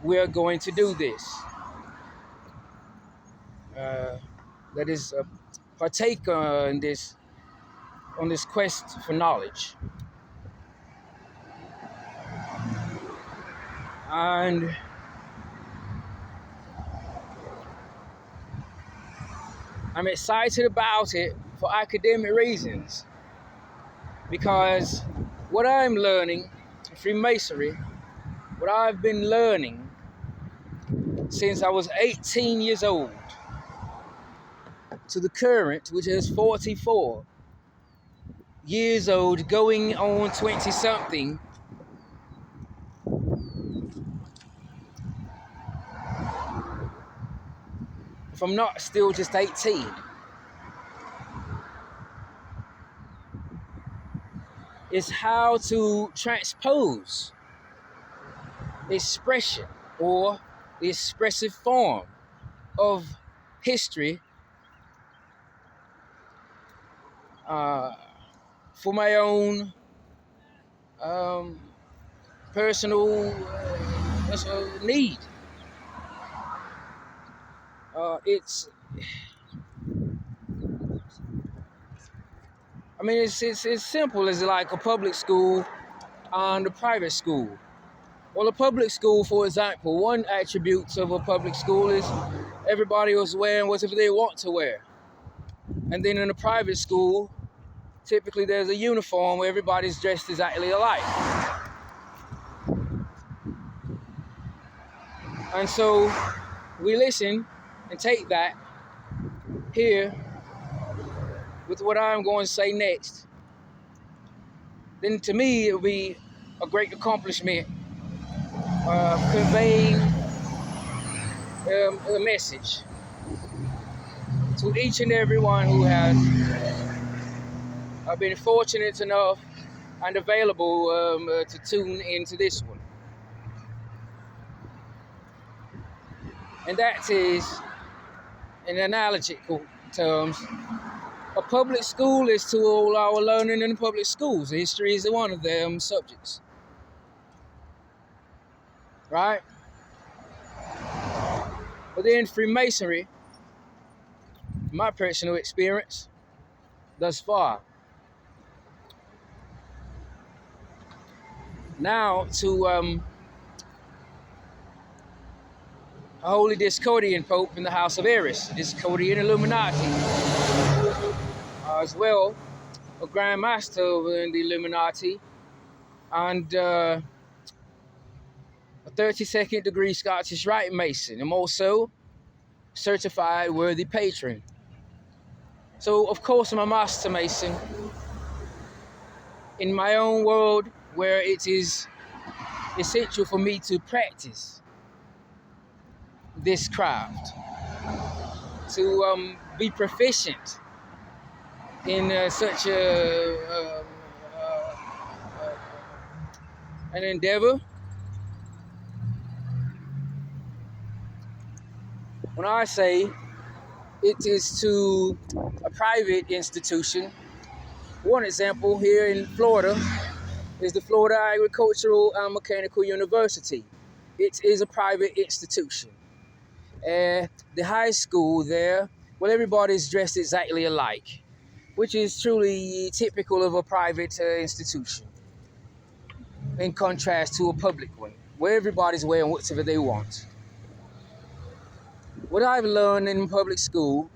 we are going to do this. That is, partake in this, on this quest for knowledge. And I'm excited about it for academic reasons, because what I'm learning in Freemasonry, what I've been learning since I was 18 years old to the current, which is 44 years old, going on 20-something, if I'm not still just 18, is how to transpose expression or the expressive form of history for my own personal need. It's as simple as like a public school and a private school. Well, a public school, for example, one attribute of a public school is everybody was wearing whatever they want to wear. And then in a private school, typically there's a uniform where everybody's dressed exactly alike. And so we listen and take that here with what I'm going to say next, then to me it will be a great accomplishment conveying a message to each and every one who has been fortunate enough and available to tune into this one. And that is, in analogical terms, a public school is to all our learning in public schools. History is one of them subjects. Right? But then Freemasonry, my personal experience thus far. Now to a holy Discordian Pope in the House of Eris, Discordian Illuminati, as well a Grand Master in the Illuminati, and a 32nd degree Scottish Rite Mason. I'm also certified worthy patron. So of course I'm a Master Mason in my own world, where it is essential for me to practice this craft, to be proficient in such an endeavor. When I say it is to a private institution, one example here in Florida is the Florida Agricultural and Mechanical University. It is a private institution. The high school there, well, everybody's dressed exactly alike, which is truly typical of a private institution, in contrast to a public one, where everybody's wearing whatever they want. What I've learned in public school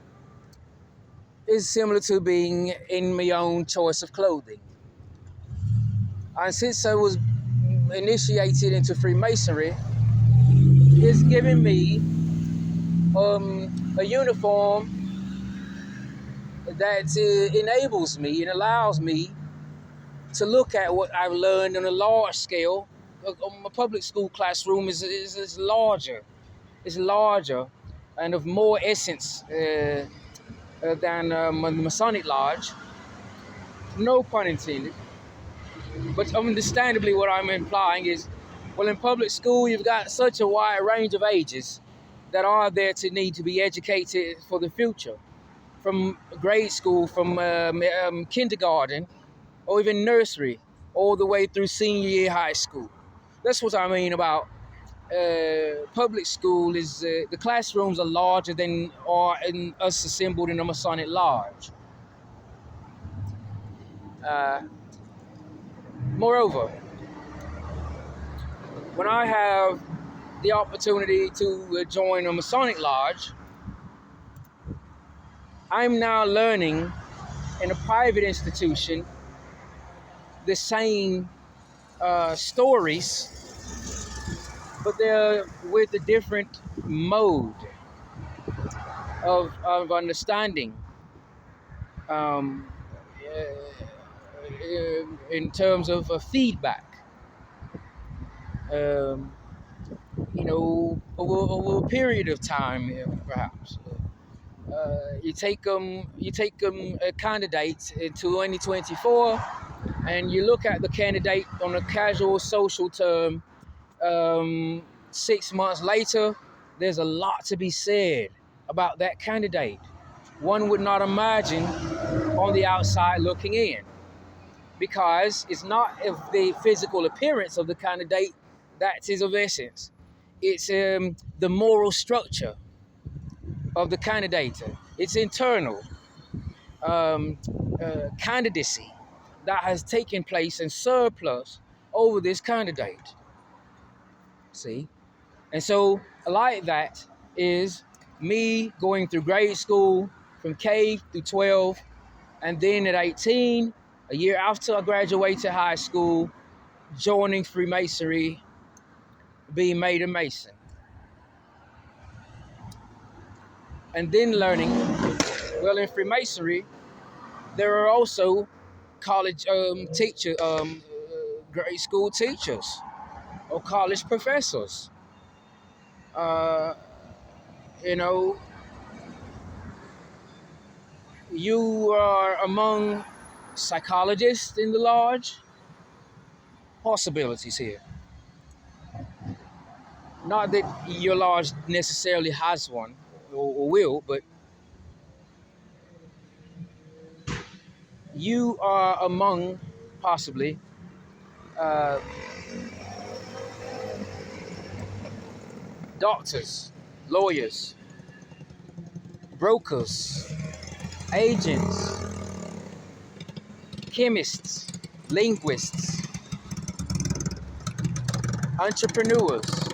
is similar to being in my own choice of clothing. And since I was initiated into Freemasonry, it's given me a uniform that enables me and allows me to look at what I've learned on a large scale. A public school classroom is larger. It's larger and of more essence than a Masonic lodge. No pun intended. But understandably what I'm implying is, well, in public school you've got such a wide range of ages that are there to need to be educated for the future. From grade school, from kindergarten, or even nursery, all the way through senior year high school. That's what I mean about public school. Is the classrooms are larger than are in us assembled in a Masonic lodge. Moreover, when I have the opportunity to join a Masonic lodge, I'm now learning in a private institution the same stories, but they're with a different mode of understanding in terms of feedback. Over a period of time, perhaps. You take a candidate in 2024, and you look at the candidate on a casual social term. 6 months later, there's a lot to be said about that candidate. One would not imagine on the outside looking in, because it's not of the physical appearance of the candidate that is of essence. It's the moral structure of the candidate. It's internal candidacy that has taken place in surplus over this candidate. See? And so, like that is me going through grade school from K through 12, and then at 18, a year after I graduated high school, joining Freemasonry, being made a Mason. And then learning Well, in Freemasonry, there are also college grade school teachers or college professors. Uh, you know, you are among psychologists in the lodge. Possibilities here. Not that your lodge necessarily has one or will, but you are among possibly uh, doctors, lawyers, brokers, agents, chemists, linguists, entrepreneurs.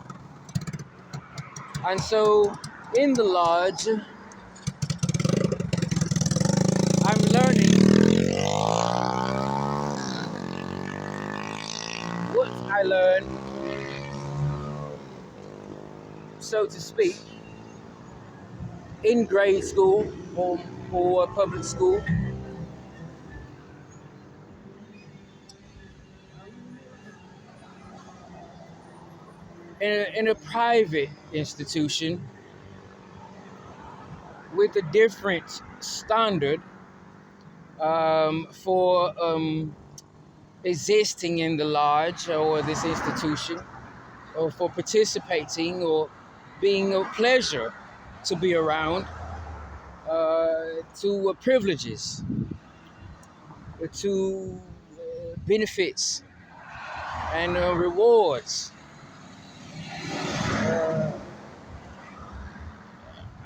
And so in the lodge, I'm learning what I learned, so to speak, in grade school or public school. In a private institution with a different standard for existing in the lodge or this institution, or for participating or being a pleasure to be around, to privileges, to benefits and rewards.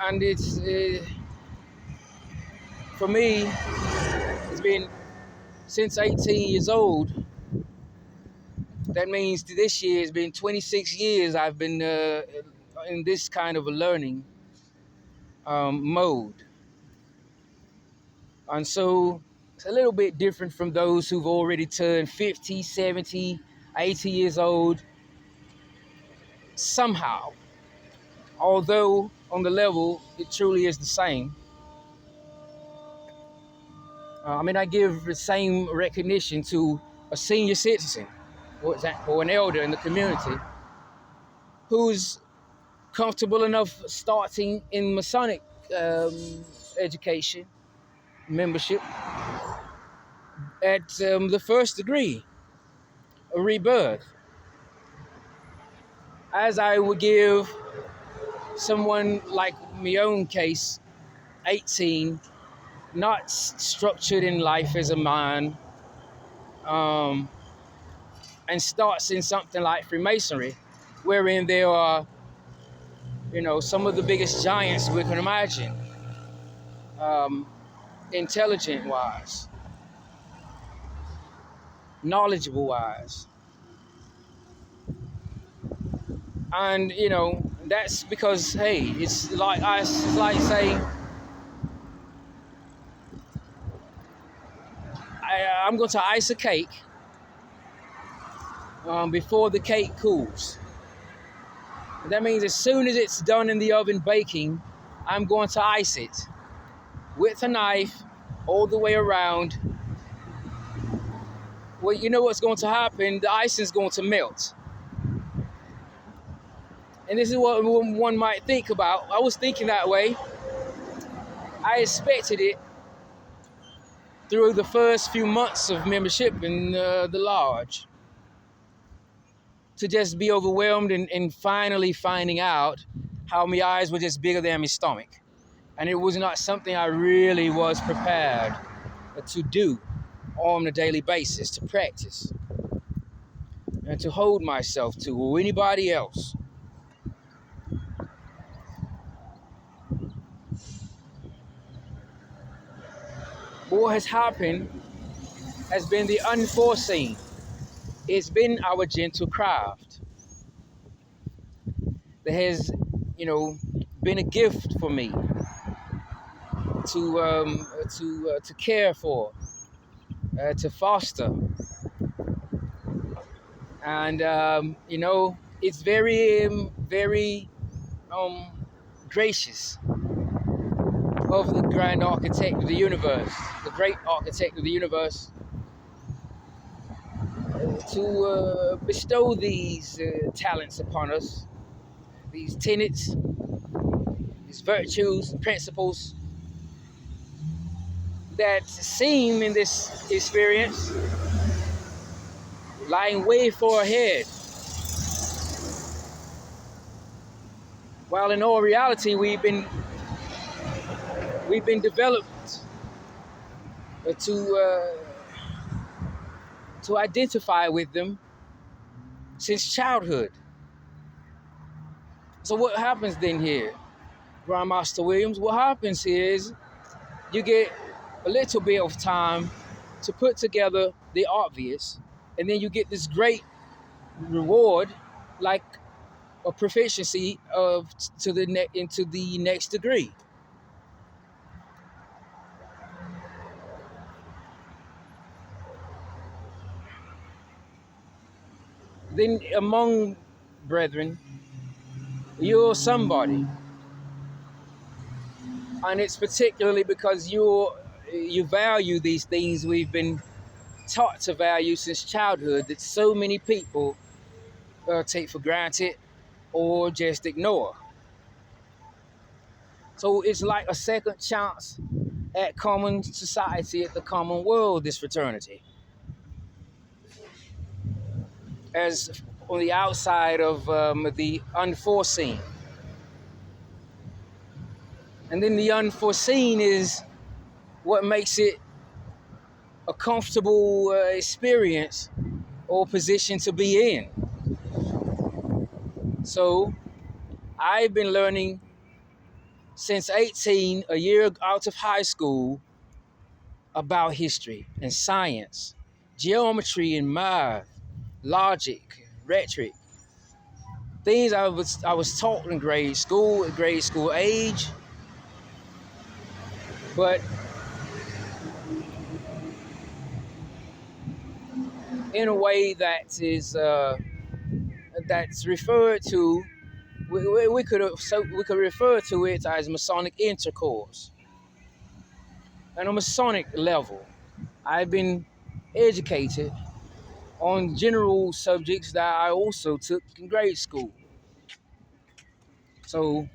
And it's, for me, it's been since 18 years old. That means this year it's been 26 years I've been in this kind of a learning mode. And so it's a little bit different from those who've already turned 50, 70, 80 years old. Somehow, although on the level it truly is the same. I give the same recognition to a senior citizen or an elder in the community who's comfortable enough starting in Masonic education, membership, at the first degree, a rebirth. As I would give someone like my own case, 18, not structured in life as a man, and starts in something like Freemasonry, wherein there are, some of the biggest giants we can imagine, intelligent-wise, knowledgeable-wise. And, that's because, hey, it's like saying, I'm going to ice a cake before the cake cools. That means as soon as it's done in the oven baking, I'm going to ice it with a knife all the way around. Well, you know what's going to happen? The icing is going to melt. And this is what one might think about. I was thinking that way. I expected it through the first few months of membership in the lodge to just be overwhelmed and finally finding out how my eyes were just bigger than my stomach. And it was not something I really was prepared to do on a daily basis, to practice and to hold myself to, or anybody else. But what has happened has been the unforeseen. It's been our gentle craft. There has, been a gift for me to care for, to foster, and it's very, very gracious of the grand architect of the universe, the great architect of the universe, to bestow these talents upon us, these tenets, these virtues, principles that seem in this experience lying way far ahead, while in all reality we've been developed to identify with them since childhood. So what happens then here, Grandmaster Williams? What happens here is you get a little bit of time to put together the obvious, and then you get this great reward, like a proficiency into the next degree. Then among brethren, you're somebody, and it's particularly because you value these things we've been taught to value since childhood that so many people take for granted or just ignore. So it's like a second chance at common society, at the common world, this fraternity. As on the outside of the unforeseen. And then the unforeseen is what makes it a comfortable experience or position to be in. So I've been learning since 18, a year out of high school, about history and science, geometry and math, logic, rhetoric. Things I was taught in grade school, at grade school age, but in a way that is that's referred to. We could refer to it as Masonic intercourse. On a Masonic level, I've been educated on general subjects that I also took in grade school. So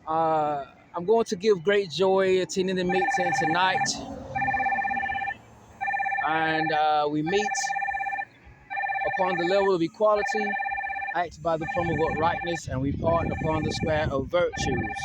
I'm going to give great joy attending the meeting tonight, and we meet upon the level of equality, act by the plumb of uprightness, and we part upon the square of virtues.